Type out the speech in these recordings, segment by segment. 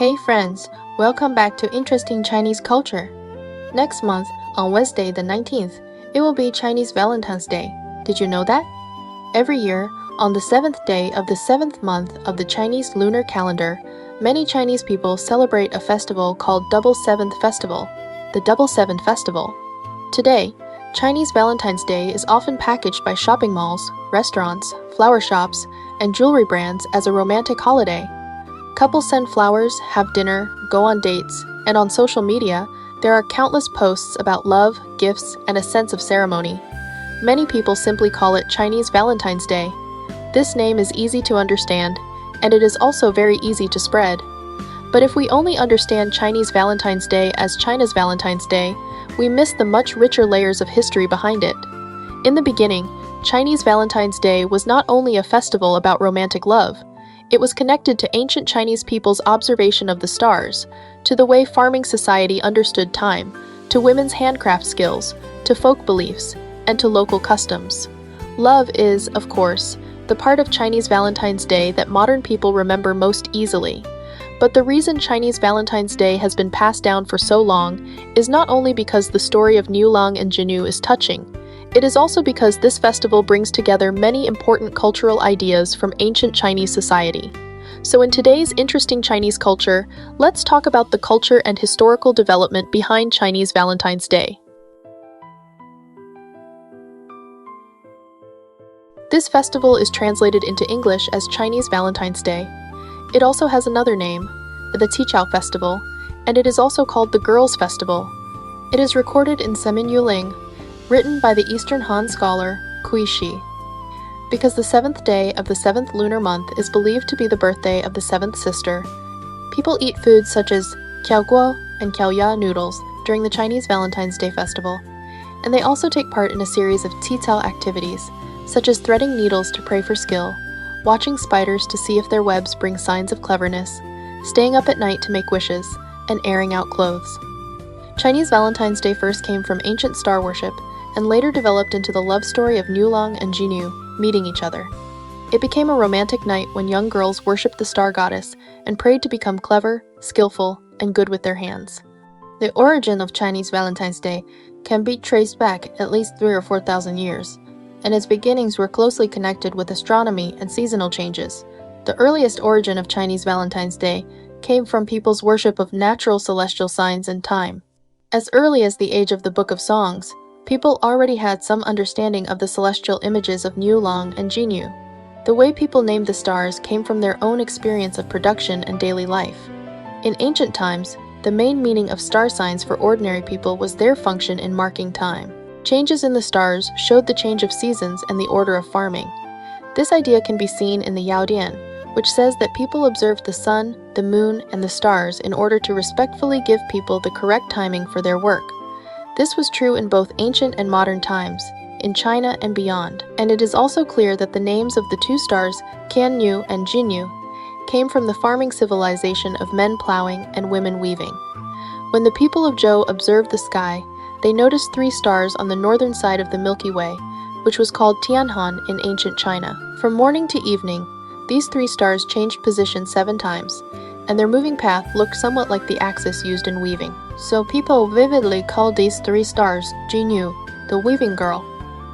Hey friends, welcome back to Interesting Chinese Culture. Next month, on Wednesday the 19th, it will be Chinese Valentine's Day. Did you know that? Every year, on the 7th day of the 7th month of the Chinese lunar calendar, many Chinese people celebrate a festival called Double Seventh Festival, the Double Seven Festival. Today, Chinese Valentine's Day is often packaged by shopping malls, restaurants, flower shops, and jewelry brands as a romantic holiday. Couples send flowers, have dinner, go on dates, and on social media, there are countless posts about love, gifts, and a sense of ceremony. Many people simply call it Chinese Valentine's Day. This name is easy to understand, and it is also very easy to spread. But if we only understand Chinese Valentine's Day as China's Valentine's Day, we miss the much richer layers of history behind it. In the beginning, Chinese Valentine's Day was not only a festival about romantic love. It was connected to ancient Chinese people's observation of the stars, to the way farming society understood time, to women's handcraft skills, to folk beliefs, and to local customs. Love is, of course, the part of Chinese Valentine's Day that modern people remember most easily. But the reason Chinese Valentine's Day has been passed down for so long is not only because the story of Niulang and Jinyu is touching. It is also because this festival brings together many important cultural ideas from ancient Chinese society. So in today's Interesting Chinese Culture, let's talk about the culture and historical development behind Chinese Valentine's Day. This festival is translated into English as Chinese Valentine's Day. It also has another name, the Qichao Festival, and it is also called the Girls' Festival. It is recorded in Semin Yuling, written by the Eastern Han scholar Qixi. Because the 7th day of the 7th lunar month is believed to be the birthday of the 7th sister, people eat foods such as qiaoguo and qiaoya noodles during the Chinese Valentine's Day festival, and they also take part in a series of qicao activities, such as threading needles to pray for skill, watching spiders to see if their webs bring signs of cleverness, staying up at night to make wishes, and airing out clothes. Chinese Valentine's Day first came from ancient star worship and later developed into the love story of Niulang and Jinyu meeting each other. It became a romantic night when young girls worshipped the star goddess and prayed to become clever, skillful, and good with their hands. The origin of Chinese Valentine's Day can be traced back at least 3,000 or 4,000 years, and its beginnings were closely connected with astronomy and seasonal changes. The earliest origin of Chinese Valentine's Day came from people's worship of natural celestial signs and time. As early as the age of the Book of Songs, people already had some understanding of the celestial images of Niulang and Jinyu. The way people named the stars came from their own experience of production and daily life. In ancient times, the main meaning of star signs for ordinary people was their function in marking time. Changes in the stars showed the change of seasons and the order of farming. This idea can be seen in the Yaodian, which says that people observed the sun, the moon, and the stars in order to respectfully give people the correct timing for their work. This was true in both ancient and modern times, in China and beyond, and it is also clear that the names of the two stars, Qianyu and Jinyu, came from the farming civilization of men plowing and women weaving. When the people of Zhou observed the sky, they noticed 3 stars on the northern side of the Milky Way, which was called Tianhan in ancient China. From morning to evening, these 3 stars changed position 7 times, and their moving path looked somewhat like the axis used in weaving. So people vividly call these 3 stars Jinyu, the weaving girl.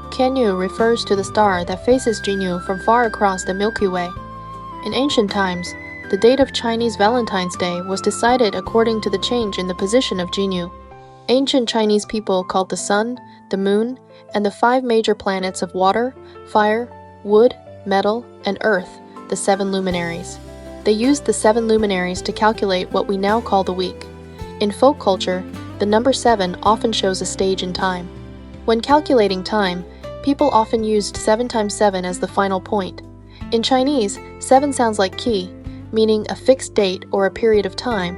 Qianyu refers to the star that faces Jinyu from far across the Milky Way. In ancient times, the date of Chinese Valentine's Day was decided according to the change in the position of Jinyu. Ancient Chinese people called the sun, the moon, and the 5 major planets of water, fire, wood, metal, and earth the 7 luminaries. They used the 7 luminaries to calculate what we now call the week. In folk culture, the number 7 often shows a stage in time. When calculating time, people often used 7 times 7 as the final point. In Chinese, 7 sounds like qi, meaning a fixed date or a period of time,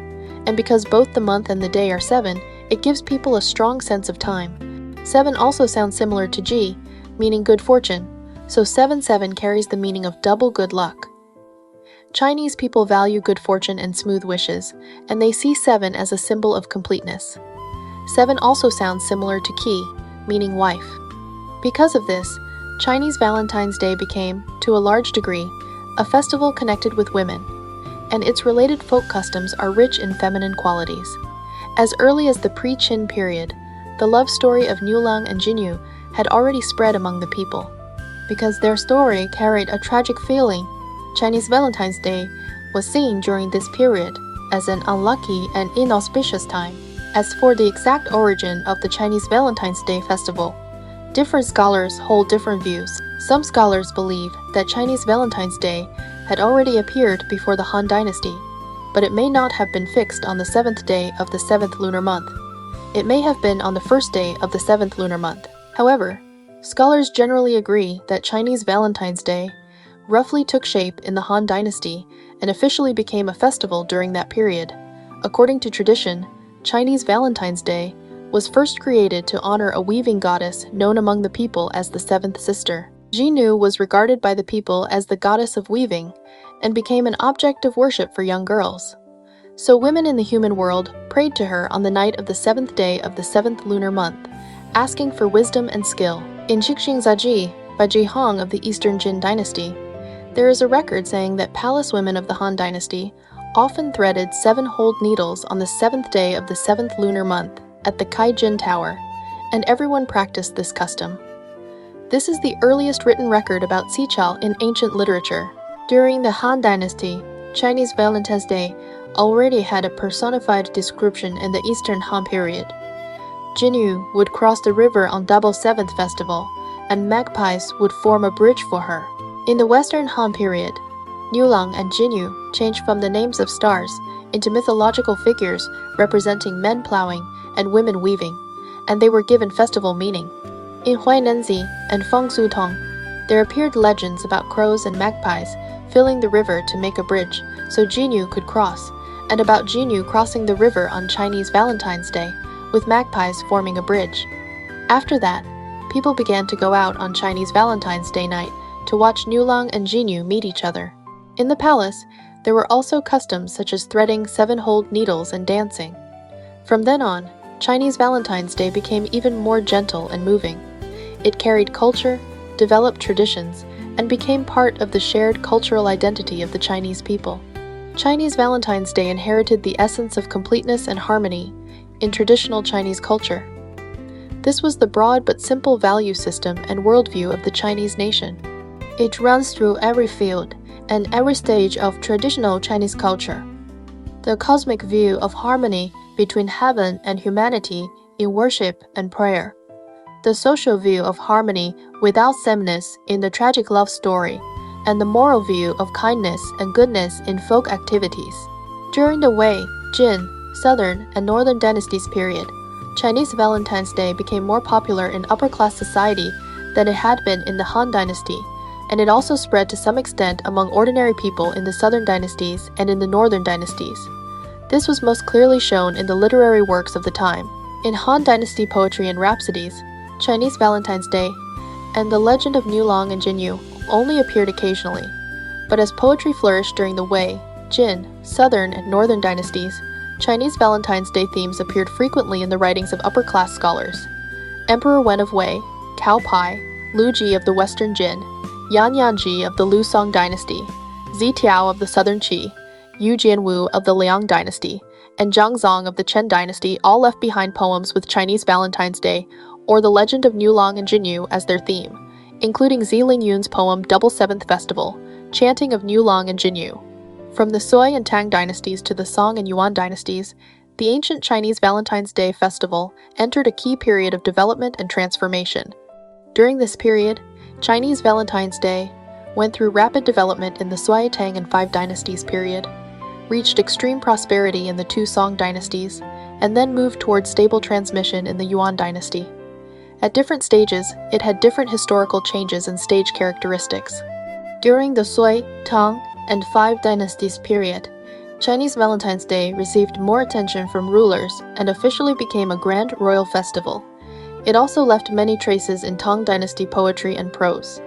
and because both the month and the day are 7, it gives people a strong sense of time. 7 also sounds similar to ji, meaning good fortune, so 77 carries the meaning of double good luck. Chinese people value good fortune and smooth wishes, and they see 7 as a symbol of completeness. 7 also sounds similar to qi, meaning wife. Because of this, Chinese Valentine's Day became, to a large degree, a festival connected with women, and its related folk customs are rich in feminine qualities. As early as the pre-Qin period, the love story of Niulang and Jinyu had already spread among the people. Because their story carried a tragic feeling, Chinese Valentine's Day was seen during this period as an unlucky and inauspicious time. As for the exact origin of the Chinese Valentine's Day festival, different scholars hold different views. Some scholars believe that Chinese Valentine's Day had already appeared before the Han Dynasty, but it may not have been fixed on the 7th day of the 7th lunar month. It may have been on the 1st day of the 7th lunar month. However, scholars generally agree that Chinese Valentine's Day roughly took shape in the Han Dynasty and officially became a festival during that period. According to tradition, Chinese Valentine's Day was first created to honor a weaving goddess known among the people as the seventh sister. Jinyu was regarded by the people as the goddess of weaving and became an object of worship for young girls. So women in the human world prayed to her on the night of the 7th day of the 7th lunar month, asking for wisdom and skill. In Qixi Zaji, by Ji Hong of the Eastern Jin dynasty, there is a record saying that palace women of the Han dynasty often threaded 7 whole needles on the 7th day of the 7th lunar month at the Kai Jin Tower, and everyone practiced this custom. This is the earliest written record about Qichao in ancient literature. During the Han Dynasty, Chinese Valentine's Day already had a personified description in the Eastern Han period. Jinyu would cross the river on Double Seventh Festival, and magpies would form a bridge for her. In the Western Han period, Niulang and Jinyu changed from the names of stars into mythological figures representing men plowing and women weaving, and they were given festival meaning. In Huainenzi and Fengsu Tong, there appeared legends about crows and magpies filling the river to make a bridge so Jinyu could cross, and about Jinyu crossing the river on Chinese Valentine's Day, with magpies forming a bridge. After that, people began to go out on Chinese Valentine's Day night to watch Niulang and Jinyu meet each other. In the palace, there were also customs such as threading 7-holed needles and dancing. From then on, Chinese Valentine's Day became even more gentle and moving. It carried culture, developed traditions, and became part of the shared cultural identity of the Chinese people. Chinese Valentine's Day inherited the essence of completeness and harmony in traditional Chinese culture. This was the broad but simple value system and worldview of the Chinese nation. It runs through every field and every stage of traditional Chinese culture. The cosmic view of harmony between heaven and humanity in worship and prayer. The social view of harmony without sameness in the tragic love story, and the moral view of kindness and goodness in folk activities. During the Wei, Jin, Southern, and Northern dynasties period, Chinese Valentine's Day became more popular in upper-class society than it had been in the Han Dynasty, and it also spread to some extent among ordinary people in the Southern dynasties and in the Northern dynasties. This was most clearly shown in the literary works of the time. In Han Dynasty poetry and rhapsodies, Chinese Valentine's Day and the legend of Niulang and Jinyu only appeared occasionally, but as poetry flourished during the Wei, Jin, Southern, and Northern dynasties, Chinese Valentine's Day themes appeared frequently in the writings of upper-class scholars. Emperor Wen of Wei, Cao Pai, Lu Ji of the Western Jin, Yan Yanji of the Lu Song dynasty, Zi Tiao of the Southern Qi, Yu Jianwu of the Liang dynasty, and Zhang Zong of the Chen dynasty all left behind poems with Chinese Valentine's Day or the legend of Niulang and Jinyu as their theme, including Zi Lingyun's poem Double Seventh Festival, chanting of Niulang and Jinyu. From the Sui and Tang dynasties to the Song and Yuan dynasties, the ancient Chinese Valentine's Day festival entered a key period of development and transformation. During this period, Chinese Valentine's Day went through rapid development in the Sui, Tang, and Five dynasties period, reached extreme prosperity in the two Song dynasties, and then moved towards stable transmission in the Yuan dynasty. At different stages, it had different historical changes and stage characteristics. During the Sui, Tang, and Five dynasties period, Chinese Valentine's Day received more attention from rulers and officially became a grand royal festival. It also left many traces in Tang dynasty poetry and prose.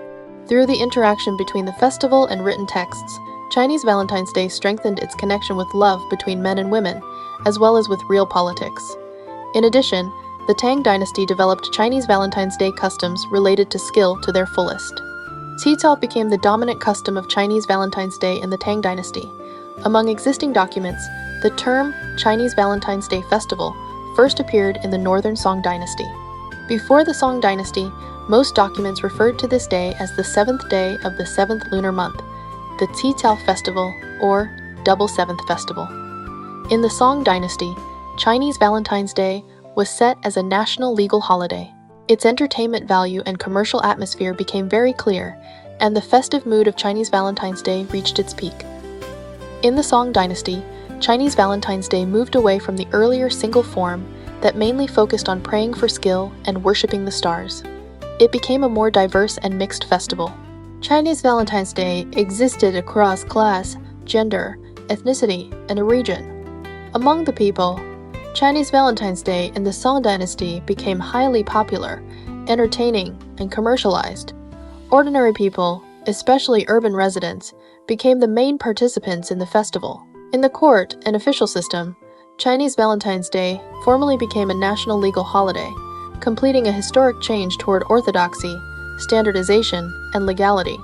Through the interaction between the festival and written texts, Chinese Valentine's Day strengthened its connection with love between men and women, as well as with real politics. In addition, the Tang dynasty developed Chinese Valentine's Day customs related to skill to their fullest. Qixi became the dominant custom of Chinese Valentine's Day in the Tang dynasty, Among existing documents, the term Chinese Valentine's Day Festival first appeared in the Northern Song Dynasty. Before the Song Dynasty, most documents referred to this day as the 7th day of the 7th lunar month, the Qixi Festival, or Double Seventh Festival. In the Song Dynasty, Chinese Valentine's Day was set as a national legal holiday. Its entertainment value and commercial atmosphere became very clear, and the festive mood of Chinese Valentine's Day reached its peak. In the Song Dynasty, Chinese Valentine's Day moved away from the earlier single form that mainly focused on praying for skill and worshipping the stars. It became a more diverse and mixed festival. Chinese Valentine's Day existed across class, gender, ethnicity, and a region. Among the people, Chinese Valentine's Day in the Song Dynasty became highly popular, entertaining, and commercialized. Ordinary people, especially urban residents, became the main participants in the festival. In the court and official system, Chinese Valentine's Day formally became a national legal holiday, completing a historic change toward orthodoxy, standardization, and legality.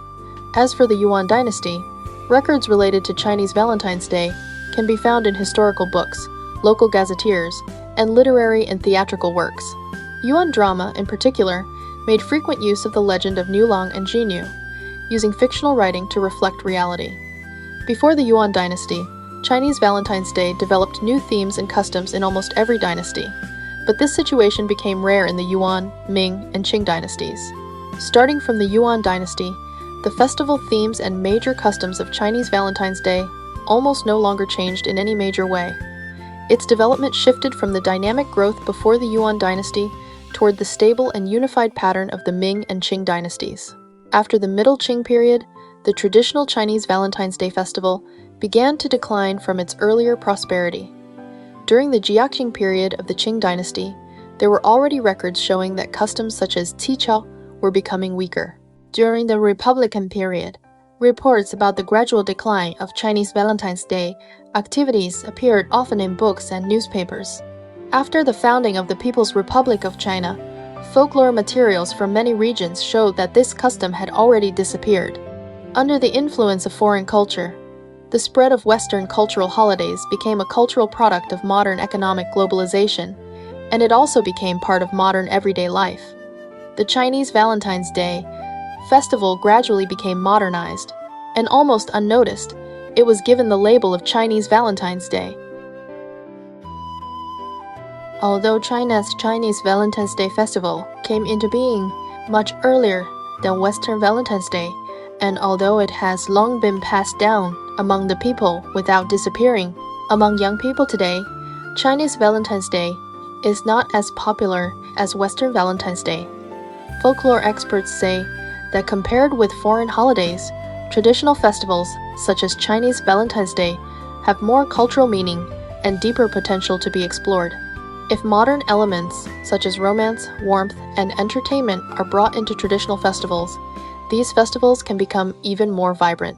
As for the Yuan dynasty, records related to Chinese Valentine's Day can be found in historical books, local gazetteers, and literary and theatrical works. Yuan drama, in particular, made frequent use of the legend of Nulong and Jinyu, using fictional writing to reflect reality. Before the Yuan dynasty, Chinese Valentine's Day developed new themes and customs in almost every dynasty, but this situation became rare in the Yuan, Ming, and Qing dynasties. Starting from the Yuan dynasty, the festival themes and major customs of Chinese Valentine's Day almost no longer changed in any major way. Its development shifted from the dynamic growth before the Yuan dynasty toward the stable and unified pattern of the Ming and Qing dynasties. After the Middle Qing period, the traditional Chinese Valentine's Day festival began to decline from its earlier prosperity. During the Jiaqing period of the Qing dynasty, there were already records showing that customs such as Qixi were becoming weaker. During the Republican period, reports about the gradual decline of Chinese Valentine's Day activities appeared often in books and newspapers. After the founding of the People's Republic of China, folklore materials from many regions showed that this custom had already disappeared. Under the influence of foreign culture, the spread of Western cultural holidays became a cultural product of modern economic globalization, and it also became part of modern everyday life. The Chinese Valentine's Day festival gradually became modernized, and almost unnoticed, it was given the label of Chinese Valentine's Day. Although China's Chinese Valentine's Day festival came into being much earlier than Western Valentine's Day, and although it has long been passed down among the people without disappearing, among young people today, Chinese Valentine's Day is not as popular as Western Valentine's Day. Folklore experts say that compared with foreign holidays, traditional festivals such as Chinese Valentine's Day have more cultural meaning and deeper potential to be explored. If modern elements such as romance, warmth, and entertainment are brought into traditional festivals, these festivals can become even more vibrant.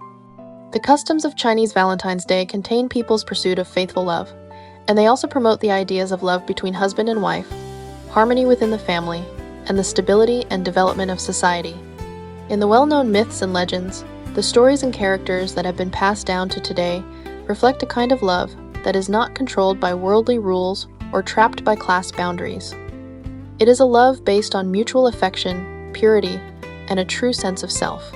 The customs of Chinese Valentine's Day contain people's pursuit of faithful love, and they also promote the ideas of love between husband and wife, harmony within the family, and the stability and development of society. In the well-known myths and legends, the stories and characters that have been passed down to today reflect a kind of love that is not controlled by worldly rules or trapped by class boundaries. It is a love based on mutual affection, purity, and a true sense of self.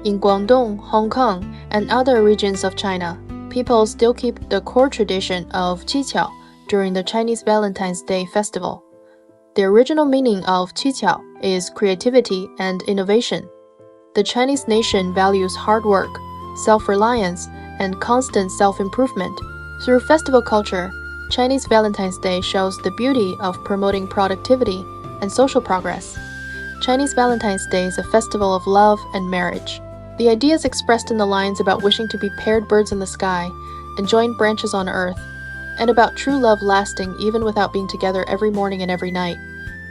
In Guangdong, Hong Kong, and other regions of China, people still keep the core tradition of Qixi during the Chinese Valentine's Day festival. The original meaning of Qixi is creativity and innovation. The Chinese nation values hard work, self-reliance, and constant self-improvement. Through festival culture, Chinese Valentine's Day shows the beauty of promoting productivity and social progress. Chinese Valentine's Day is a festival of love and marriage. The ideas expressed in the lines about wishing to be paired birds in the sky and joined branches on earth, and about true love lasting even without being together every morning and every night,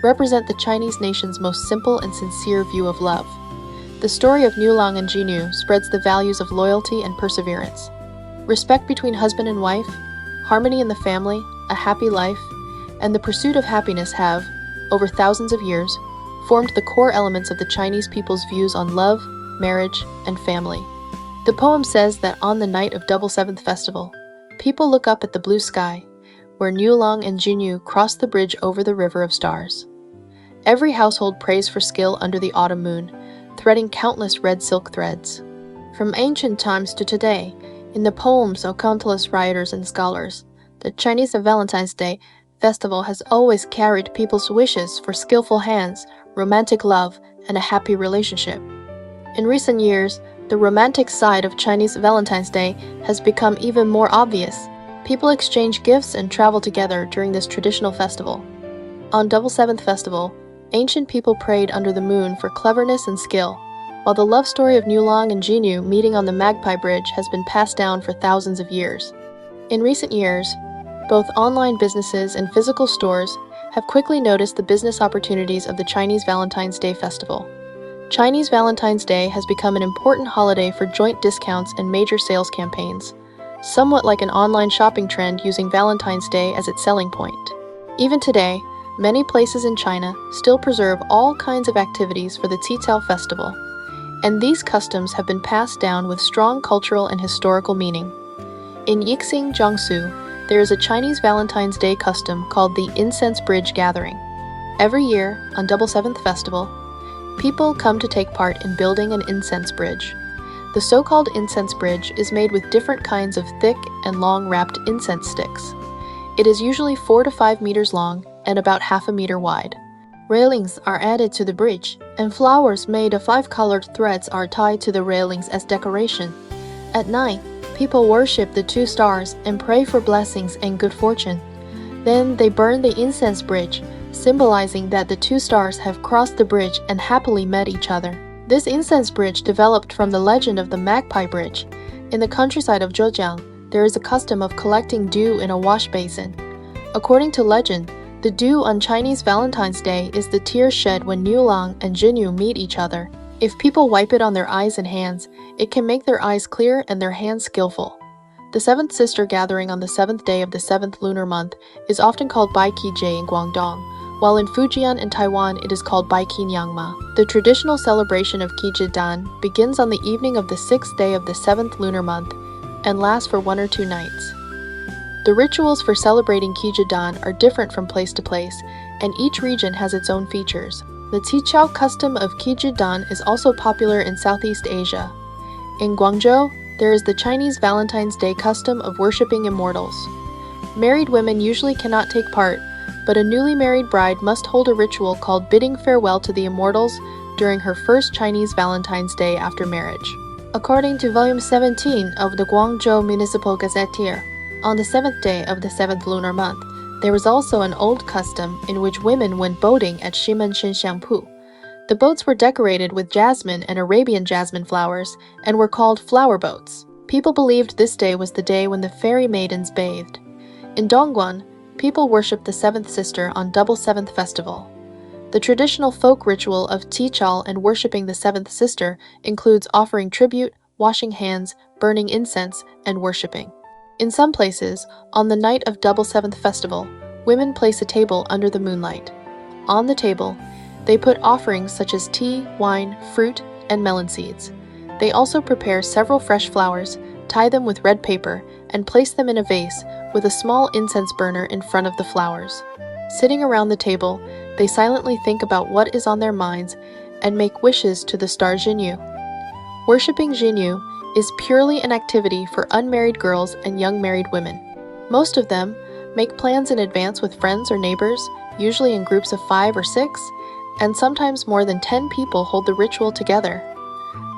represent the Chinese nation's most simple and sincere view of love. The story of Nulong and Jinyu spreads the values of loyalty and perseverance. Respect between husband and wife, harmony in the family, a happy life, and the pursuit of happiness have, over thousands of years, formed the core elements of the Chinese people's views on love, marriage, and family. The poem says that on the night of Double Seventh Festival, people look up at the blue sky, where Niulong and Jinyu cross the bridge over the river of stars. Every household prays for skill under the autumn moon, threading countless red silk threads. From ancient times to today, in the poems of countless writers and scholars, the Chinese Valentine's Day festival has always carried people's wishes for skillful hands, romantic love, and a happy relationship. In recent years, the romantic side of Chinese Valentine's Day has become even more obvious. People exchange gifts and travel together during this traditional festival. On Double Seventh Festival, ancient people prayed under the moon for cleverness and skill, while the love story of Niulong and Jinyu meeting on the Magpie Bridge has been passed down for thousands of years. In recent years, both online businesses and physical stores have quickly noticed the business opportunities of the Chinese Valentine's Day festival. Chinese Valentine's Day has become an important holiday for joint discounts and major sales campaigns, somewhat like an online shopping trend using Valentine's Day as its selling point. Even today, many places in China still preserve all kinds of activities for the Qixi festival, and these customs have been passed down with strong cultural and historical meaning. In Qixi, Jiangsu, there is a Chinese Valentine's Day custom called the Incense Bridge Gathering. Every year, on Double Seventh Festival, people come to take part in building an incense bridge. The so-called incense bridge is made with different kinds of thick and long wrapped incense sticks. It is usually 4 to 5 meters long and about half a meter wide. Railings are added to the bridge, and flowers made of 5-colored threads are tied to the railings as decoration. At night, people worship the 2 stars and pray for blessings and good fortune. Then they burn the incense bridge, symbolizing that the 2 stars have crossed the bridge and happily met each other. This incense bridge developed from the legend of the Magpie Bridge. In the countryside of Zhejiang, there is a custom of collecting dew in a wash basin. According to legend, the dew on Chinese Valentine's Day is the tears shed when Niulong and Jinyu meet each other. If people wipe it on their eyes and hands, it can make their eyes clear and their hands skillful. The 7th sister gathering on the 7th day of the 7th lunar month is often called Bai Qi in Guangdong, while in Fujian and Taiwan it is called Bai Qi Nyangma. The traditional celebration of Qixi begins on the evening of the 6th day of the 7th lunar month and lasts for 1 or 2 nights. The rituals for celebrating Qixi are different from place to place, and each region has its own features. The Qixi custom of Qixi is also popular in Southeast Asia. In Guangzhou, there is the Chinese Valentine's Day custom of worshipping immortals. Married women usually cannot take part, but a newly married bride must hold a ritual called bidding farewell to the immortals during her first Chinese Valentine's Day after marriage. According to Volume 17 of the Guangzhou Municipal Gazetteer, on the 7th day of the 7th lunar month, there was also an old custom in which women went boating at Shimen Xiangpu. The boats were decorated with jasmine and Arabian jasmine flowers and were called flower boats. People believed this day was the day when the fairy maidens bathed. In Dongguan, people worship the 7th sister on Double Seventh Festival. The traditional folk ritual of Qixi and worshipping the 7th sister includes offering tribute, washing hands, burning incense, and worshipping. In some places, on the night of Double Seventh Festival, women place a table under the moonlight. On the table, they put offerings such as tea, wine, fruit, and melon seeds. They also prepare several fresh flowers, tie them with red paper, and place them in a vase with a small incense burner in front of the flowers. Sitting around the table, they silently think about what is on their minds and make wishes to the star Jinyu. Worshipping Jinyu is purely an activity for unmarried girls and young married women. Most of them make plans in advance with friends or neighbors, usually in groups of 5 or 6, and sometimes more than 10 people hold the ritual together.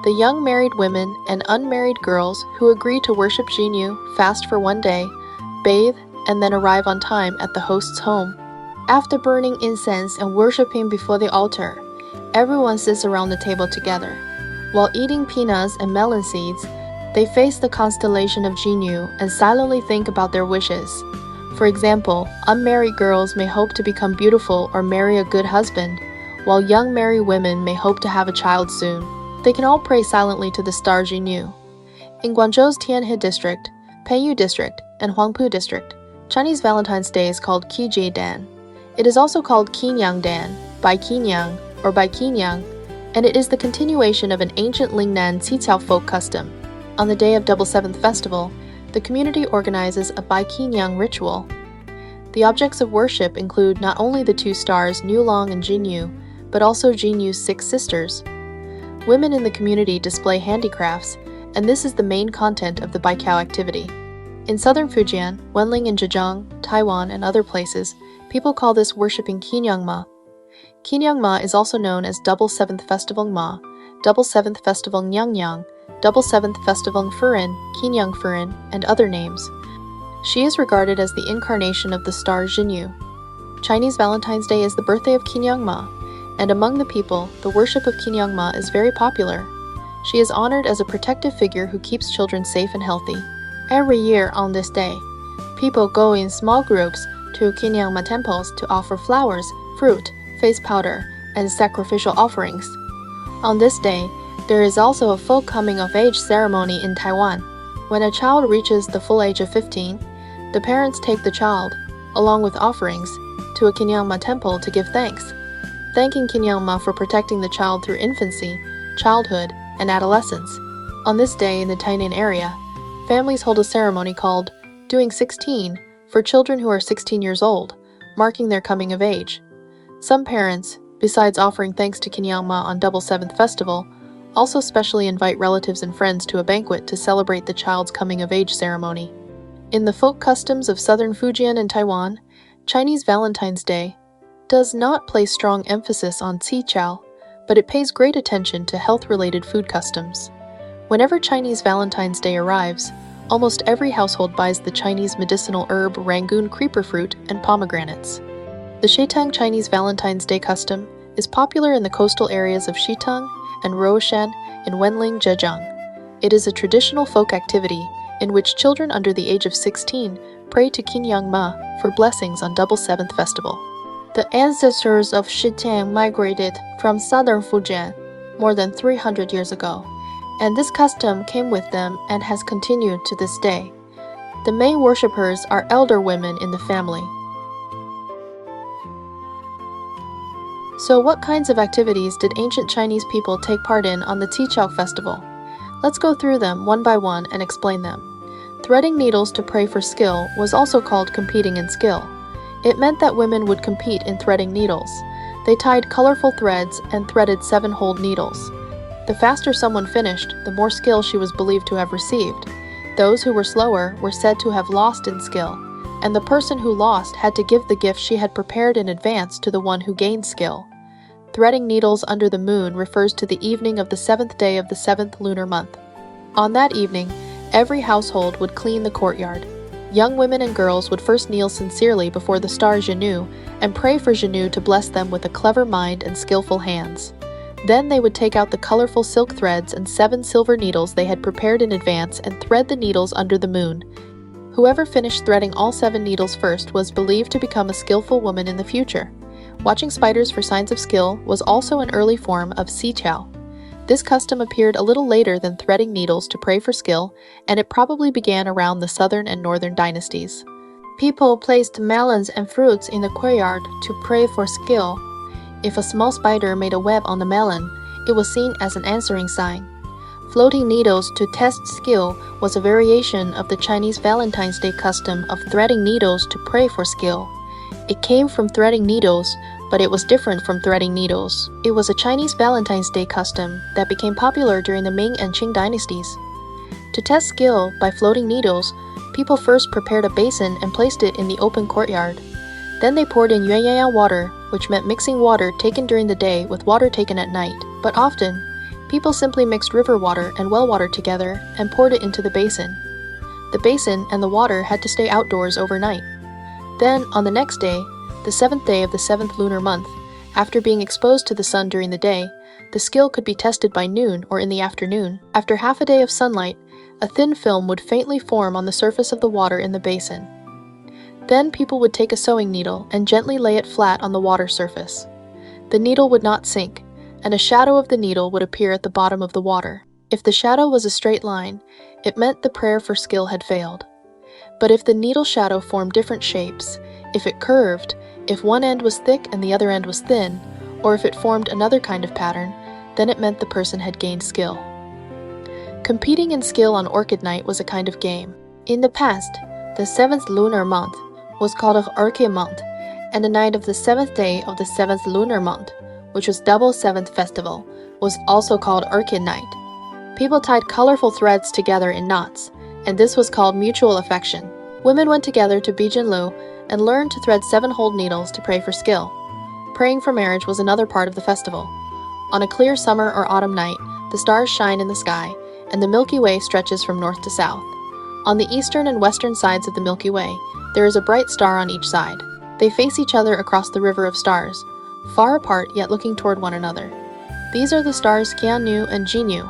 The young married women and unmarried girls who agree to worship Jinyu fast for 1 day, bathe, and then arrive on time at the host's home. After burning incense and worshiping before the altar, everyone sits around the table together. While eating peanuts and melon seeds, they face the constellation of Jinyu and silently think about their wishes. For example, unmarried girls may hope to become beautiful or marry a good husband, while young married women may hope to have a child soon. They can all pray silently to the star Jinyu. In Guangzhou's Tianhe District, Peiyu District, and Huangpu District, Chinese Valentine's Day is called Qixi Dan. It is also called Qinyang Dan, Bai Qinyang, or Bai Qinyang, and it is the continuation of an ancient Lingnan Qixi folk custom. On the day of Double Seventh Festival, the community organizes a Baiqinyang ritual. The objects of worship include not only the two stars Nulong and Jinyu, but also Jinyu's 6 sisters. Women in the community display handicrafts, and this is the main content of the Baiqiao activity. In southern Fujian, Wenling in Zhejiang, Taiwan, and other places, people call this worshipping Qinyang Ma. Qinyang Ma is also known as Double Seventh Festival Ma, Double Seventh Festival Nyang, Double Seventh Festival Furin, Qinyang Furin, and other names. She is regarded as the incarnation of the star Jinyu. Chinese Valentine's Day is the birthday of Qinyang Ma, and among the people, the worship of Qinyang Ma is very popular. She is honored as a protective figure who keeps children safe and healthy. Every year on this day, people go in small groups to Qinyang Ma temples to offer flowers, fruit, face powder, and sacrificial offerings. On this day, there is also a folk coming-of-age ceremony in Taiwan. When a child reaches the full age of 15, the parents take the child, along with offerings, to a Qinyang Ma temple to give thanks, thanking Qinyang Ma for protecting the child through infancy, childhood, and adolescence. On this day in the Tainan area, families hold a ceremony called Doing 16 for children who are 16 years old, marking their coming of age. Some parents, besides offering thanks to Qinyang Ma on Double Seventh Festival, also specially invite relatives and friends to a banquet to celebrate the child's coming-of-age ceremony. In the folk customs of southern Fujian and Taiwan, Chinese Valentine's Day does not place strong emphasis on qiqiao, but it pays great attention to health-related food customs. Whenever Chinese Valentine's Day arrives, almost every household buys the Chinese medicinal herb Rangoon creeper fruit and pomegranates. The Sheitang Chinese Valentine's Day custom is popular in the coastal areas of Shitang and Ruoshan in Wenling, Zhejiang. It is a traditional folk activity in which children under the age of 16 pray to Qinyang Ma for blessings on Double Seventh Festival. The ancestors of Shitang migrated from southern Fujian more than 300 years ago, and this custom came with them and has continued to this day. The main worshippers are elder women in the family. So what kinds of activities did ancient Chinese people take part in on the Qiqiao festival? Let's go through them one by one and explain them. Threading needles to pray for skill was also called competing in skill. It meant that women would compete in threading needles. They tied colorful threads and threaded 7-holed needles. The faster someone finished, the more skill she was believed to have received. Those who were slower were said to have lost in skill, and the person who lost had to give the gift she had prepared in advance to the one who gained skill. Threading needles under the moon refers to the evening of the 7th day of the 7th lunar month. On that evening, every household would clean the courtyard. Young women and girls would first kneel sincerely before the star Jinyu and pray for Jinyu to bless them with a clever mind and skillful hands. Then they would take out the colorful silk threads and 7 silver needles they had prepared in advance and thread the needles under the moon. Whoever finished threading all 7 needles first was believed to become a skillful woman in the future. Watching spiders for signs of skill was also an early form of qiqiao. This custom appeared a little later than threading needles to pray for skill, and it probably began around the southern and northern dynasties. People placed melons and fruits in the courtyard to pray for skill. If a small spider made a web on the melon, it was seen as an answering sign. Floating needles to test skill was a variation of the Chinese Valentine's Day custom of threading needles to pray for skill. It came from threading needles, but it was different from threading needles. It was a Chinese Valentine's Day custom that became popular during the Ming and Qing dynasties. To test skill by floating needles, people first prepared a basin and placed it in the open courtyard. Then they poured in yuanyang water, which meant mixing water taken during the day with water taken at night. But often, people simply mixed river water and well water together and poured it into the basin. The basin and the water had to stay outdoors overnight. Then, on the next day, the 7th day of the 7th lunar month, after being exposed to the sun during the day, the skill could be tested by noon or in the afternoon. After half a day of sunlight, a thin film would faintly form on the surface of the water in the basin. Then people would take a sewing needle and gently lay it flat on the water surface. The needle would not sink, and a shadow of the needle would appear at the bottom of the water. If the shadow was a straight line, it meant the prayer for skill had failed. But if the needle shadow formed different shapes, if it curved, if one end was thick and the other end was thin, or if it formed another kind of pattern, then it meant the person had gained skill. Competing in skill on Orchid Night was a kind of game. In the past, the 7th lunar month was called an Orchid month, and the night of the 7th day of the 7th lunar month, which was double 7th festival, was also called Orchid Night. People tied colorful threads together in knots, and this was called mutual affection. Women went together to Bijinlu and learned to thread 7-holed needles to pray for skill. Praying for marriage was another part of the festival. On a clear summer or autumn night, the stars shine in the sky, and the Milky Way stretches from north to south. On the eastern and western sides of the Milky Way, there is a bright star on each side. They face each other across the river of stars, far apart yet looking toward one another. These are the stars Qianyu and Jinyu.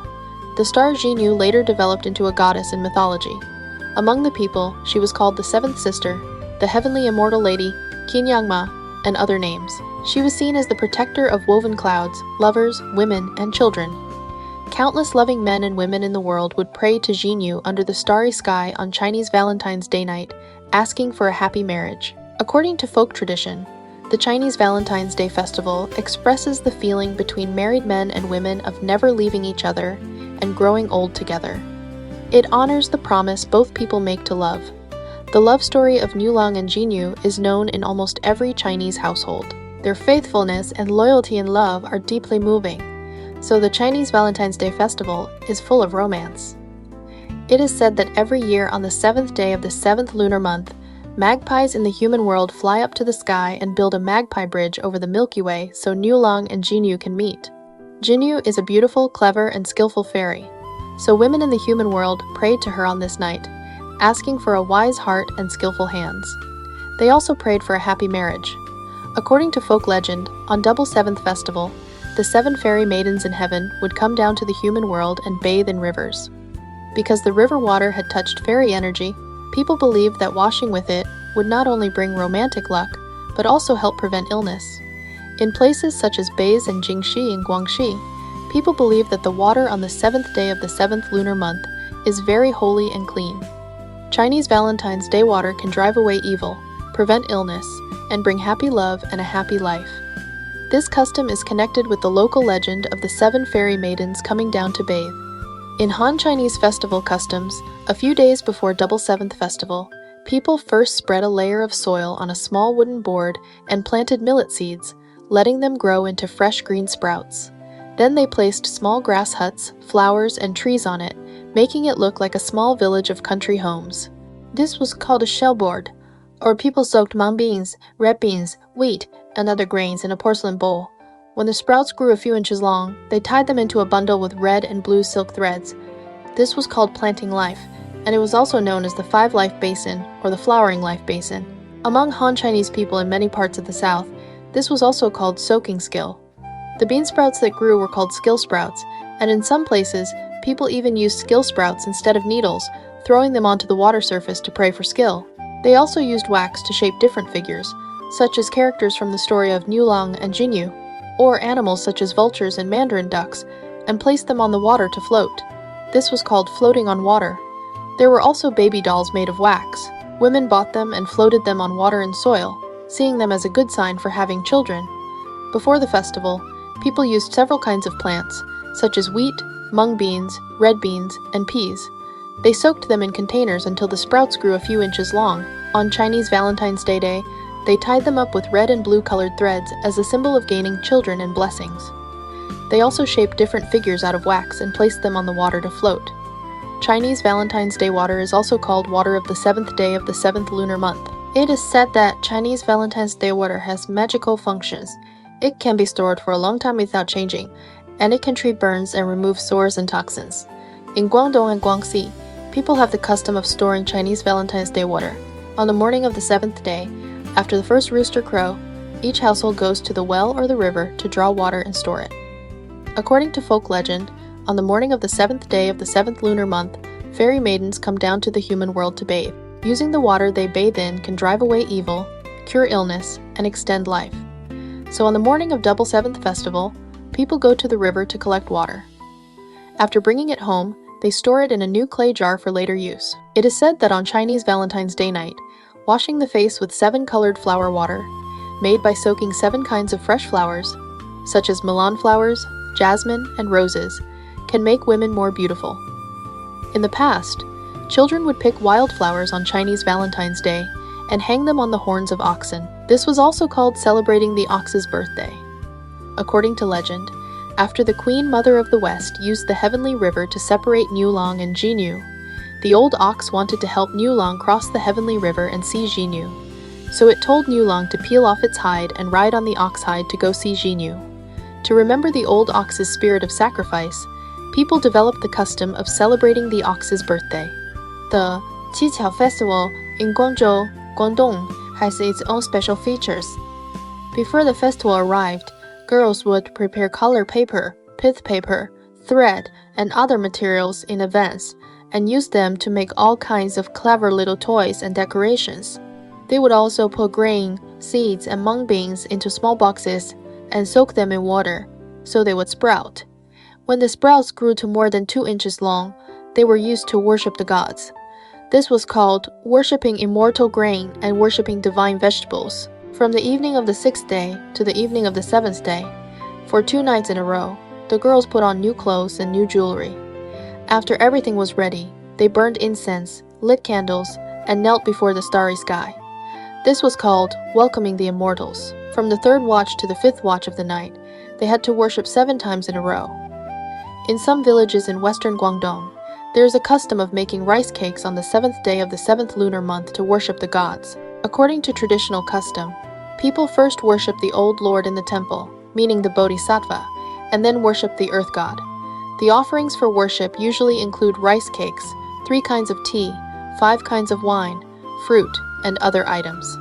The star Jinyu later developed into a goddess in mythology. Among the people, she was called the Seventh Sister, the Heavenly Immortal Lady, Qinyangma, and other names. She was seen as the protector of woven clouds, lovers, women, and children. Countless loving men and women in the world would pray to Jinyu under the starry sky on Chinese Valentine's Day night, asking for a happy marriage. According to folk tradition, the Chinese Valentine's Day festival expresses the feeling between married men and women of never leaving each other and growing old together. It honors the promise both people make to love. The love story of Niulang and Jinyu is known in almost every Chinese household. Their faithfulness and loyalty in love are deeply moving, so the Chinese Valentine's Day festival is full of romance. It is said that every year on the 7th day of the 7th lunar month, magpies in the human world fly up to the sky and build a magpie bridge over the Milky Way so Niulang and Jinyu can meet. Jinyu is a beautiful, clever, and skillful fairy, so women in the human world prayed to her on this night, asking for a wise heart and skillful hands. They also prayed for a happy marriage. According to folk legend, on Double Seventh Festival, the 7 fairy maidens in heaven would come down to the human world and bathe in rivers. Because the river water had touched fairy energy, people believed that washing with it would not only bring romantic luck, but also help prevent illness. In places such as Beis and Qixi in Guangxi, people believe that the water on the 7th day of the 7th lunar month is very holy and clean. Chinese Valentine's Day water can drive away evil, prevent illness, and bring happy love and a happy life. This custom is connected with the local legend of the 7 fairy maidens coming down to bathe. In Han Chinese festival customs, a few days before Double Seventh Festival, people first spread a layer of soil on a small wooden board and planted millet seeds, letting them grow into fresh green sprouts. Then they placed small grass huts, flowers, and trees on it, making it look like a small village of country homes. This was called a shell board, or people soaked mung beans, red beans, wheat, and other grains in a porcelain bowl. When the sprouts grew a few inches long, they tied them into a bundle with red and blue silk threads. This was called planting life, and it was also known as the 5-life basin or the flowering life basin. Among Han Chinese people in many parts of the South, this was also called soaking skill. The bean sprouts that grew were called skill sprouts, and in some places, people even used skill sprouts instead of needles, throwing them onto the water surface to pray for skill. They also used wax to shape different figures, such as characters from the story of Niulang and Jinyu, or animals such as vultures and mandarin ducks, and placed them on the water to float. This was called floating on water. There were also baby dolls made of wax. Women bought them and floated them on water and soil, seeing them as a good sign for having children. Before the festival, people used several kinds of plants, such as wheat, mung beans, red beans, and peas. They soaked them in containers until the sprouts grew a few inches long. On Chinese Valentine's Day, they tied them up with red and blue colored threads as a symbol of gaining children and blessings. They also shaped different figures out of wax and placed them on the water to float. Chinese Valentine's Day water is also called water of the 7th day of the 7th lunar month. It is said that Chinese Valentine's Day water has magical functions. It can be stored for a long time without changing, and it can treat burns and remove sores and toxins. In Guangdong and Guangxi, people have the custom of storing Chinese Valentine's Day water. On the morning of the 7th day, after the first rooster crow, each household goes to the well or the river to draw water and store it. According to folk legend, on the morning of the 7th day of the 7th lunar month, fairy maidens come down to the human world to bathe. Using the water they bathe in can drive away evil, cure illness, and extend life. So on the morning of Double Seventh Festival, people go to the river to collect water. After bringing it home, they store it in a new clay jar for later use. It is said that on Chinese Valentine's Day night, washing the face with 7 colored flower water, made by soaking 7 kinds of fresh flowers, such as milan flowers, jasmine, and roses, can make women more beautiful. In the past, children would pick wildflowers on Chinese Valentine's Day and hang them on the horns of oxen. This was also called celebrating the ox's birthday. According to legend, after the Queen Mother of the West used the heavenly river to separate Nulong and Jinyu, the old ox wanted to help Nulong cross the heavenly river and see Jinyu. So it told Nulong to peel off its hide and ride on the ox hide to go see Jinyu. To remember the old ox's spirit of sacrifice, people developed the custom of celebrating the ox's birthday. The Qixi Festival in Guangzhou, Guangdong, has its own special features. Before the festival arrived, girls would prepare color paper, pith paper, thread, and other materials in advance, and use them to make all kinds of clever little toys and decorations. They would also put grain, seeds, and mung beans into small boxes and soak them in water, so they would sprout. When the sprouts grew to more than 2 inches long, they were used to worship the gods. This was called worshipping immortal grain and worshipping divine vegetables. From the evening of the 6th day to the evening of the 7th day, for 2 nights in a row, the girls put on new clothes and new jewelry. After everything was ready, they burned incense, lit candles, and knelt before the starry sky. This was called welcoming the immortals. From the 3rd watch to the 5th watch of the night, they had to worship 7 times in a row. In some villages in western Guangdong, there is a custom of making rice cakes on the 7th day of the 7th lunar month to worship the gods. According to traditional custom, people first worship the Old Lord in the temple, meaning the Bodhisattva, and then worship the earth god. The offerings for worship usually include rice cakes, 3 kinds of tea, 5 kinds of wine, fruit, and other items.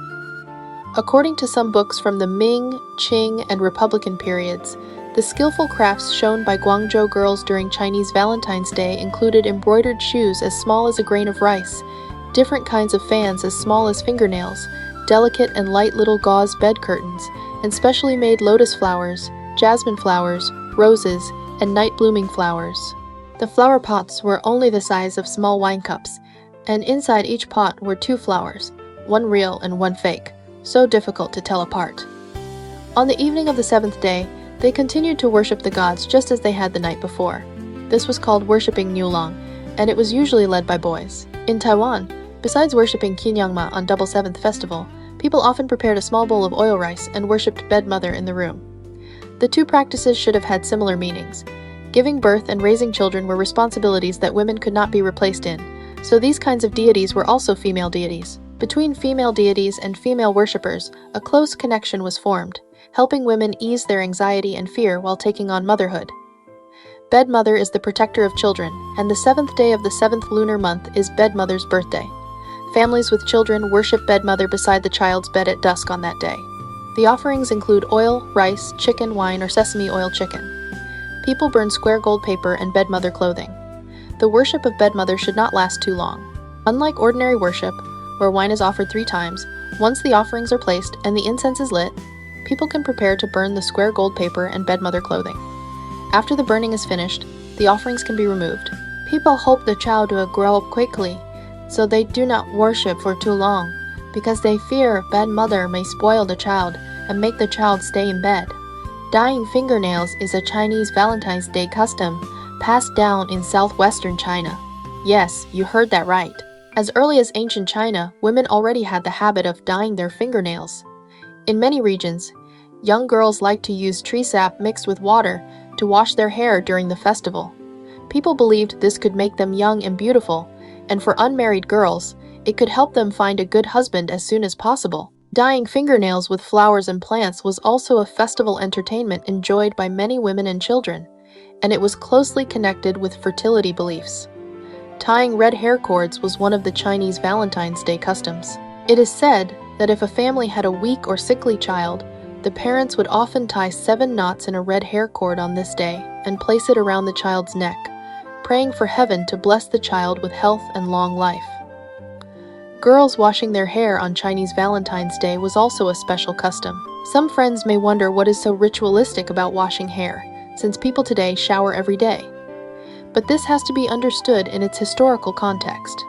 According to some books from the Ming, Qing, and Republican periods, the skillful crafts shown by Guangzhou girls during Chinese Valentine's Day included embroidered shoes as small as a grain of rice, different kinds of fans as small as fingernails, delicate and light little gauze bed curtains, and specially made lotus flowers, jasmine flowers, roses, and night-blooming flowers. The flower pots were only the size of small wine cups, and inside each pot were 2 flowers, 1 real and 1 fake, so difficult to tell apart. On the evening of the 7th day, they continued to worship the gods just as they had the night before. This was called worshipping Nulong, and it was usually led by boys. In Taiwan, besides worshipping Qinyangma on Double Seventh Festival, people often prepared a small bowl of oil rice and worshipped Bed Mother in the room. The 2 practices should have had similar meanings. Giving birth and raising children were responsibilities that women could not be replaced in, so these kinds of deities were also female deities. Between female deities and female worshippers, a close connection was formed, helping women ease their anxiety and fear while taking on motherhood. Bed Mother is the protector of children, and the 7th day of the 7th lunar month is Bed Mother's birthday. Families with children worship Bed Mother beside the child's bed at dusk on that day. The offerings include oil, rice, chicken, wine, or sesame oil chicken. People burn square gold paper and Bed Mother clothing. The worship of Bed Mother should not last too long. Unlike ordinary worship, where wine is offered 3 times, once the offerings are placed and the incense is lit, people can prepare to burn the square gold paper and Bed Mother clothing. After the burning is finished, the offerings can be removed. People hope the child will grow up quickly, so they do not worship for too long, because they fear Bed Mother may spoil the child and make the child stay in bed. Dyeing fingernails is a Chinese Valentine's Day custom passed down in southwestern China. Yes, you heard that right. As early as ancient China, women already had the habit of dyeing their fingernails. In many regions, young girls like to use tree sap mixed with water to wash their hair during the festival. People believed this could make them young and beautiful, and for unmarried girls, it could help them find a good husband as soon as possible. Dyeing fingernails with flowers and plants was also a festival entertainment enjoyed by many women and children, and it was closely connected with fertility beliefs. Tying red hair cords was one of the Chinese Valentine's Day customs. It is said that if a family had a weak or sickly child, the parents would often tie 7 knots in a red hair cord on this day and place it around the child's neck, praying for heaven to bless the child with health and long life. Girls washing their hair on Chinese Valentine's Day was also a special custom. Some friends may wonder what is so ritualistic about washing hair, since people today shower every day. But this has to be understood in its historical context.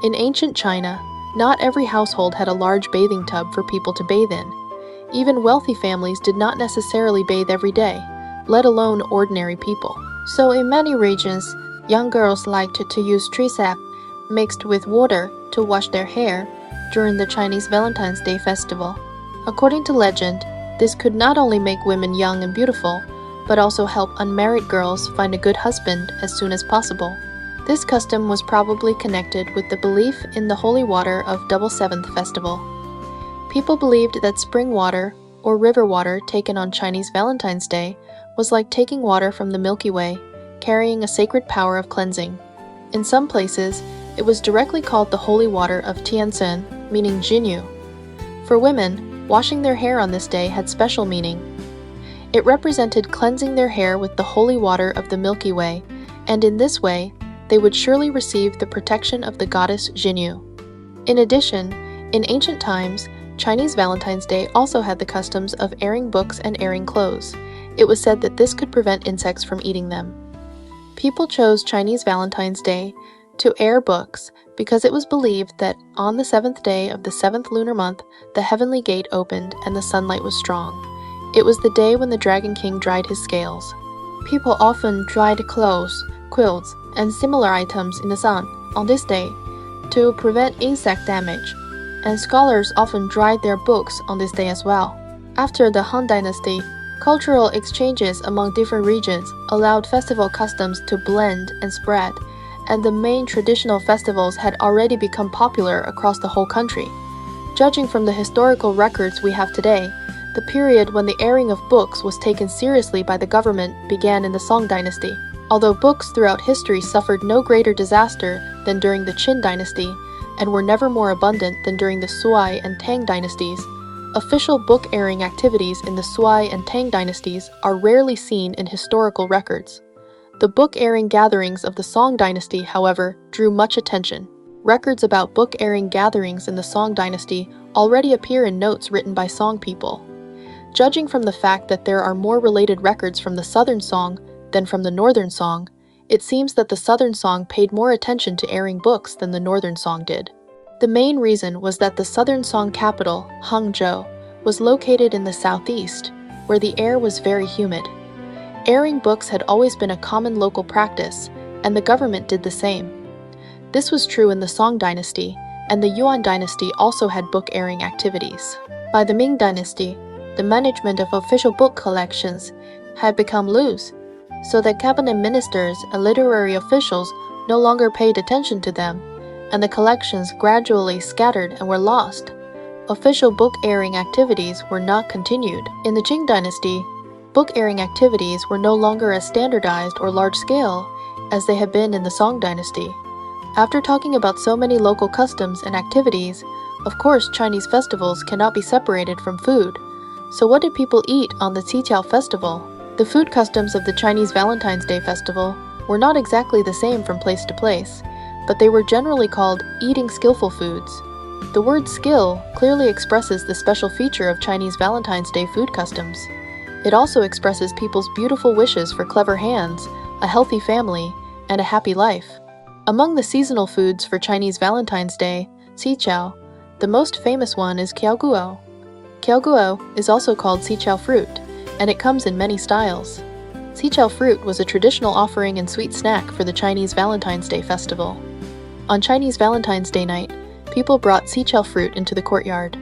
In ancient China, not every household had a large bathing tub for people to bathe in. Even wealthy families did not necessarily bathe every day, let alone ordinary people. So in many regions, Young girls liked to use tree sap mixed with water to wash their hair during the Chinese Valentine's Day festival. According to legend, this could not only make women young and beautiful, but also help unmarried girls find a good husband as soon as possible. This custom was probably connected with the belief in the holy water of Double Seventh Festival. People believed that spring water, or river water taken on Chinese Valentine's Day, was like taking water from the Milky Way, carrying a sacred power of cleansing. In some places, it was directly called the holy water of Tianzhen, meaning Jinyu. For women, washing their hair on this day had special meaning. It represented cleansing their hair with the holy water of the Milky Way, and in this way, they would surely receive the protection of the goddess Jinyu. In addition, in ancient times, Chinese Valentine's Day also had the customs of airing books and airing clothes. It was said that this could prevent insects from eating them. People chose Chinese Valentine's Day to air books because it was believed that on the 7th day of the 7th lunar month, the heavenly gate opened and the sunlight was strong. It was the day when the Dragon King dried his scales. People often dried clothes, quilts, and similar items in the sun on this day to prevent insect damage, and scholars often dried their books on this day as well. After the Han Dynasty, cultural exchanges among different regions allowed festival customs to blend and spread, and the main traditional festivals had already become popular across the whole country. Judging from the historical records we have today, the period when the airing of books was taken seriously by the government began in the Song Dynasty. Although books throughout history suffered no greater disaster than during the Qin Dynasty, and were never more abundant than during the Sui and Tang dynasties, official book airing activities in the Sui and Tang dynasties are rarely seen in historical records. The book airing gatherings of the Song Dynasty, however, drew much attention. Records about book airing gatherings in the Song Dynasty already appear in notes written by Song people. Judging from the fact that there are more related records from the Southern Song than from the Northern Song, it seems that the Southern Song paid more attention to airing books than the Northern Song did. The main reason was that the Southern Song capital, Hangzhou, was located in the southeast, where the air was very humid. Airing books had always been a common local practice, and the government did the same. This was true in the Song Dynasty, and the Yuan Dynasty also had book airing activities. By the Ming Dynasty, the management of official book collections had become loose, so that cabinet ministers and literary officials no longer paid attention to them, and the collections gradually scattered and were lost. Official book airing activities were not continued. In the Qing Dynasty, book airing activities were no longer as standardized or large-scale as they had been in the Song Dynasty. After talking about so many local customs and activities, of course Chinese festivals cannot be separated from food. So what did people eat on the Qixi festival? The food customs of the Chinese Valentine's Day festival were not exactly the same from place to place, but they were generally called eating skillful foods. The word skill clearly expresses the special feature of Chinese Valentine's Day food customs. It also expresses people's beautiful wishes for clever hands, a healthy family, and a happy life. Among the seasonal foods for Chinese Valentine's Day, Qiqiao, the most famous one is Qiaoguo. Qiaoguo is also called Qiqiao fruit, and it comes in many styles. Qiqiao fruit was a traditional offering and sweet snack for the Chinese Valentine's Day festival. On Chinese Valentine's Day night, people brought Qiqiao fruit into the courtyard.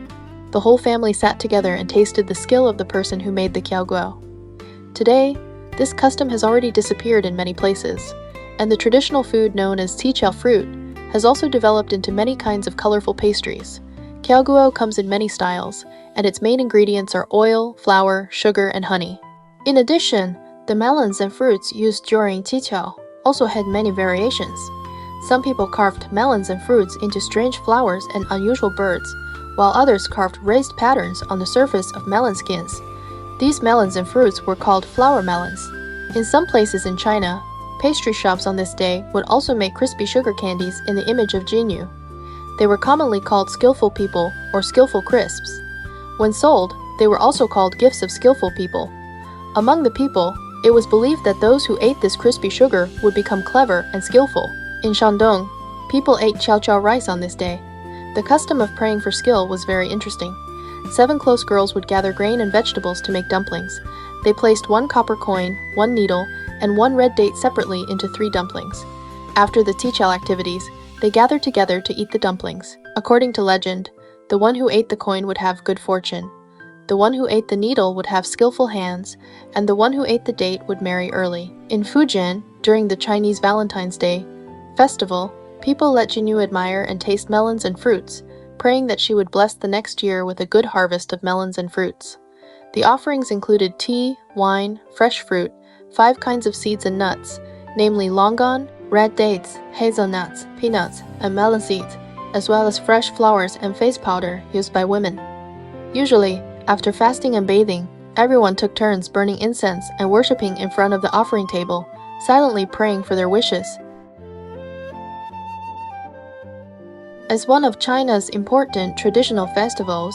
The whole family sat together and tasted the skill of the person who made the qiaoguo. Today, this custom has already disappeared in many places, and the traditional food known as Qiqiao fruit has also developed into many kinds of colorful pastries. Qiaoguo comes in many styles, and its main ingredients are oil, flour, sugar, and honey. In addition, the melons and fruits used during Qiqiao also had many variations. Some people carved melons and fruits into strange flowers and unusual birds, while others carved raised patterns on the surface of melon skins. These melons and fruits were called flower melons. In some places in China, pastry shops on this day would also make crispy sugar candies in the image of Jinyu. They were commonly called skillful people or skillful crisps. When sold, they were also called gifts of skillful people. Among the people, it was believed that those who ate this crispy sugar would become clever and skillful. In Shandong, people ate chow chow rice on this day. The custom of praying for skill was very interesting. 7 close girls would gather grain and vegetables to make dumplings. They placed 1 copper coin, 1 needle, and 1 red date separately into 3 dumplings. After the Tichel activities, they gathered together to eat the dumplings. According to legend, the one who ate the coin would have good fortune, the one who ate the needle would have skillful hands, and the one who ate the date would marry early. In Fujian, during the Chinese Valentine's Day festival, people let Jinyu admire and taste melons and fruits, praying that she would bless the next year with a good harvest of melons and fruits. The offerings included tea, wine, fresh fruit, 5 kinds of seeds and nuts, namely longan, red dates, hazelnuts, peanuts, and melon seeds, as well as fresh flowers and face powder used by women. Usually, after fasting and bathing, everyone took turns burning incense and worshipping in front of the offering table, silently praying for their wishes. As one of China's important traditional festivals,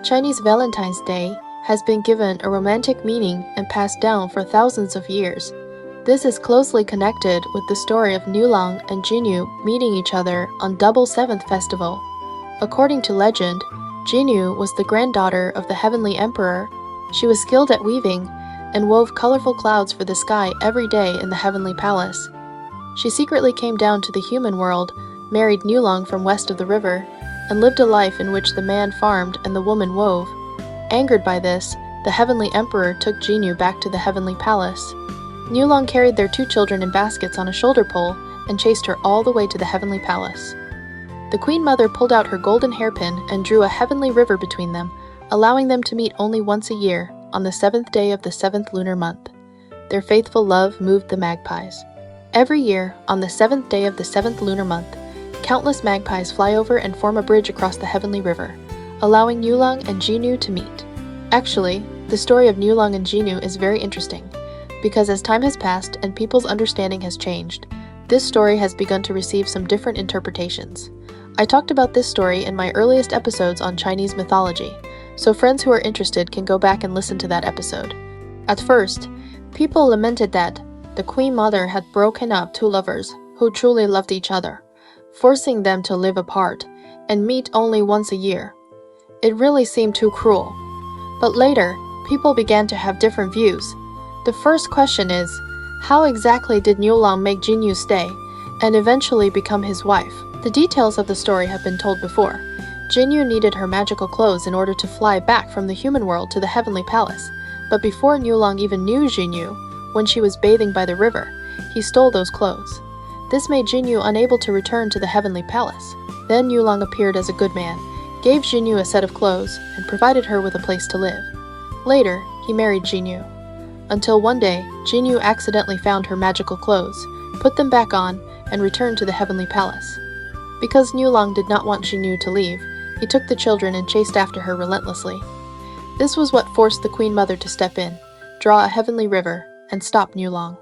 Chinese Valentine's Day has been given a romantic meaning and passed down for thousands of years. This is closely connected with the story of Niulang and Jinyu meeting each other on Double Seventh Festival. According to legend, Jinyu was the granddaughter of the heavenly emperor. She was skilled at weaving and wove colorful clouds for the sky every day in the heavenly palace. She secretly came down to the human world, married Niulang from west of the river, and lived a life in which the man farmed and the woman wove. Angered by this, the heavenly emperor took Jinyu back to the heavenly palace. Niulang carried their 2 children in baskets on a shoulder pole and chased her all the way to the heavenly palace. The queen mother pulled out her golden hairpin and drew a heavenly river between them, allowing them to meet only once a year, on the 7th day of the 7th lunar month. Their faithful love moved the magpies. Every year, on the 7th day of the 7th lunar month, countless magpies fly over and form a bridge across the heavenly river, allowing Niulang and Jinyu to meet. Actually, the story of Niulang and Jinyu is very interesting, because as time has passed and people's understanding has changed, this story has begun to receive some different interpretations. I talked about this story in my earliest episodes on Chinese mythology, so friends who are interested can go back and listen to that episode. At first, people lamented that the Queen Mother had broken up 2 lovers who truly loved each other, forcing them to live apart and meet only once a year. It really seemed too cruel. But later, people began to have different views. The first question is, how exactly did Niulang make Jinyu stay and eventually become his wife? The details of the story have been told before. Jinyu needed her magical clothes in order to fly back from the human world to the heavenly palace. But before Niulang even knew Jinyu, when she was bathing by the river, he stole those clothes. This made Jinyu unable to return to the heavenly palace. Then Niulang appeared as a good man, gave Jinyu a set of clothes, and provided her with a place to live. Later, he married Jinyu. Until one day, Jinyu accidentally found her magical clothes, put them back on, and returned to the heavenly palace. Because Niulang did not want Jinyu to leave, he took the children and chased after her relentlessly. This was what forced the Queen Mother to step in, draw a heavenly river, and stop Niulang.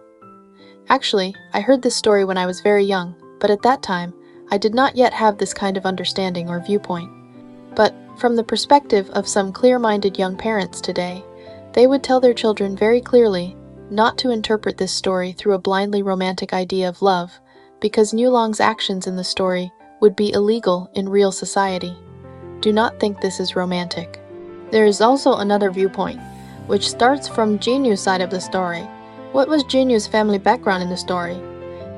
Actually, I heard this story when I was very young, but at that time, I did not yet have this kind of understanding or viewpoint. But, from the perspective of some clear-minded young parents today, they would tell their children very clearly not to interpret this story through a blindly romantic idea of love, because Niulang's actions in the story would be illegal in real society. Do not think this is romantic. There is also another viewpoint, which starts from Jinyu's side of the story. What was Jinyu's family background in the story?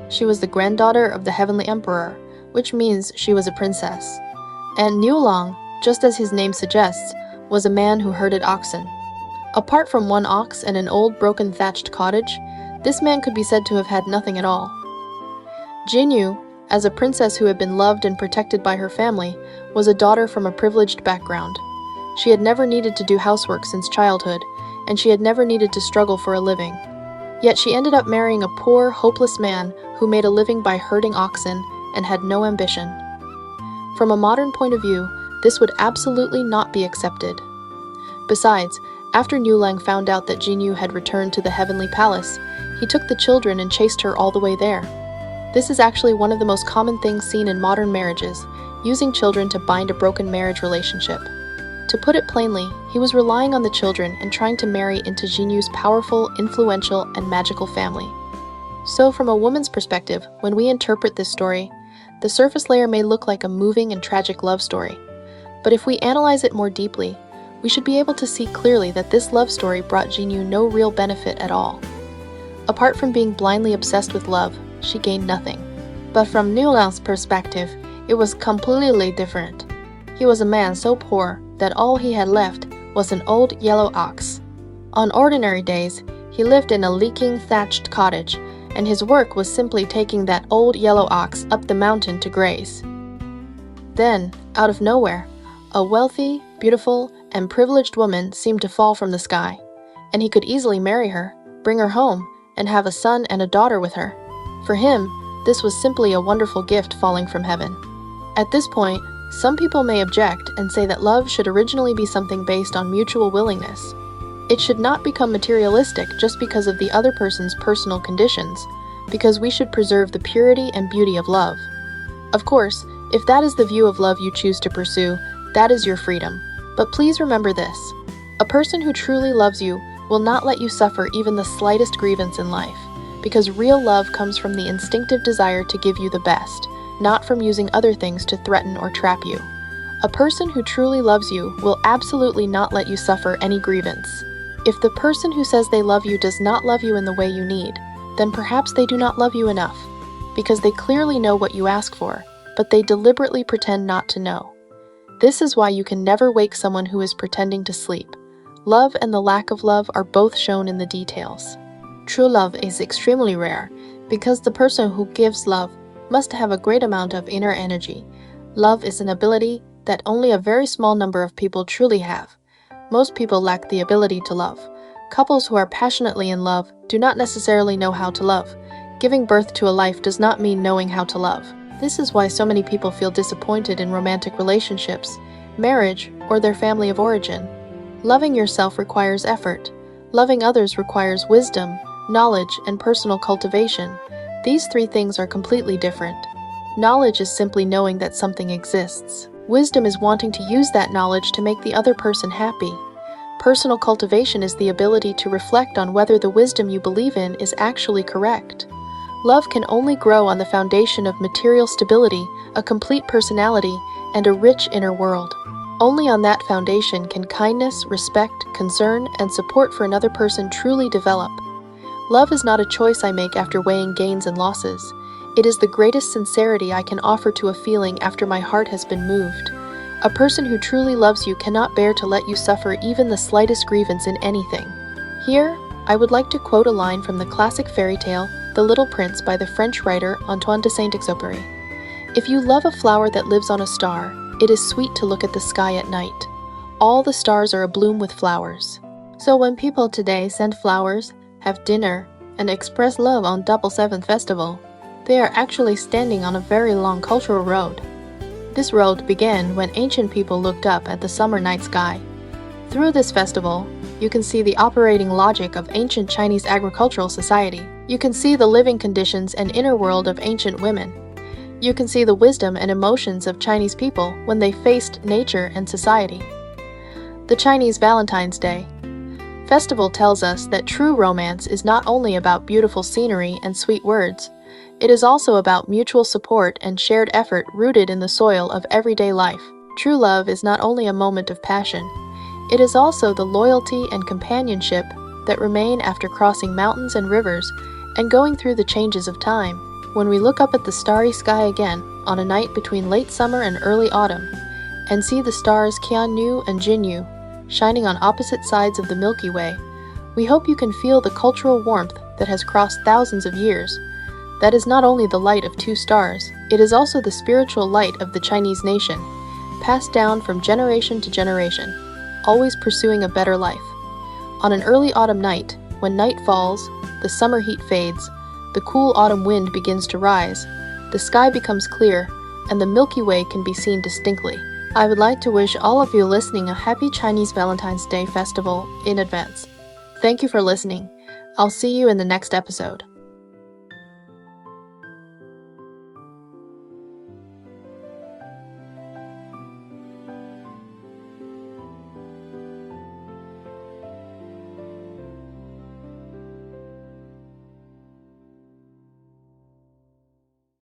She was the granddaughter of the heavenly emperor, which means she was a princess. And Niulang, just as his name suggests, was a man who herded oxen. Apart from 1 ox and an old broken thatched cottage, this man could be said to have had nothing at all. Jinyu, as a princess who had been loved and protected by her family, was a daughter from a privileged background. She had never needed to do housework since childhood, and she had never needed to struggle for a living. Yet she ended up marrying a poor, hopeless man who made a living by herding oxen and had no ambition. From a modern point of view, this would absolutely not be accepted. Besides, after Niulang found out that Jinyu had returned to the heavenly palace, he took the children and chased her all the way there. This is actually one of the most common things seen in modern marriages, using children to bind a broken marriage relationship. To put it plainly, he was relying on the children and trying to marry into Jinyu's powerful, influential, and magical family. So from a woman's perspective, when we interpret this story, the surface layer may look like a moving and tragic love story. But if we analyze it more deeply, we should be able to see clearly that this love story brought Jinyu no real benefit at all. Apart from being blindly obsessed with love, she gained nothing. But from Newland's perspective, it was completely different. He was a man so poor that all he had left was an old yellow ox. On ordinary days, he lived in a leaking thatched cottage, and his work was simply taking that old yellow ox up the mountain to graze. Then, out of nowhere, a wealthy, beautiful, and privileged woman seemed to fall from the sky, and he could easily marry her, bring her home, and have a son and a daughter with her. For him, this was simply a wonderful gift falling from heaven. At this point, some people may object and say that love should originally be something based on mutual willingness. It should not become materialistic just because of the other person's personal conditions, because we should preserve the purity and beauty of love. Of course, if that is the view of love you choose to pursue, that is your freedom. But please remember this: a person who truly loves you will not let you suffer even the slightest grievance in life, because real love comes from the instinctive desire to give you the best, not from using other things to threaten or trap you. A person who truly loves you will absolutely not let you suffer any grievance. If the person who says they love you does not love you in the way you need, then perhaps they do not love you enough, because they clearly know what you ask for, but they deliberately pretend not to know. This is why you can never wake someone who is pretending to sleep. Love and the lack of love are both shown in the details. True love is extremely rare, because the person who gives love must have a great amount of inner energy. Love is an ability that only a very small number of people truly have. Most people lack the ability to love. Couples who are passionately in love do not necessarily know how to love. Giving birth to a life does not mean knowing how to love. This is why so many people feel disappointed in romantic relationships, marriage, or their family of origin. Loving yourself requires effort. Loving others requires wisdom, knowledge, and personal cultivation. These three things are completely different. Knowledge is simply knowing that something exists. Wisdom is wanting to use that knowledge to make the other person happy. Personal cultivation is the ability to reflect on whether the wisdom you believe in is actually correct. Love can only grow on the foundation of material stability, a complete personality, and a rich inner world. Only on that foundation can kindness, respect, concern, and support for another person truly develop. Love is not a choice I make after weighing gains and losses. It is the greatest sincerity I can offer to a feeling after my heart has been moved. A person who truly loves you cannot bear to let you suffer even the slightest grievance in anything. Here, I would like to quote a line from the classic fairy tale, The Little Prince by the French writer Antoine de Saint-Exupéry. If you love a flower that lives on a star, it is sweet to look at the sky at night. All the stars are abloom with flowers. So when people today send flowers, have dinner, and express love on Double Seventh Festival, they are actually standing on a very long cultural road. This road began when ancient people looked up at the summer night sky. Through this festival, you can see the operating logic of ancient Chinese agricultural society. You can see the living conditions and inner world of ancient women. You can see the wisdom and emotions of Chinese people when they faced nature and society. The Chinese Valentine's Day festival tells us that true romance is not only about beautiful scenery and sweet words, it is also about mutual support and shared effort rooted in the soil of everyday life. True love is not only a moment of passion, it is also the loyalty and companionship that remain after crossing mountains and rivers and going through the changes of time. When we look up at the starry sky again on a night between late summer and early autumn, and see the stars Qianyu and Jinyu shining on opposite sides of the Milky Way, we hope you can feel the cultural warmth that has crossed thousands of years. That is not only the light of two stars, it is also the spiritual light of the Chinese nation, passed down from generation to generation, always pursuing a better life. On an early autumn night, when night falls, the summer heat fades, the cool autumn wind begins to rise, the sky becomes clear, and the Milky Way can be seen distinctly. I would like to wish all of you listening a happy Chinese Valentine's Day festival in advance. Thank you for listening. I'll see you in the next episode.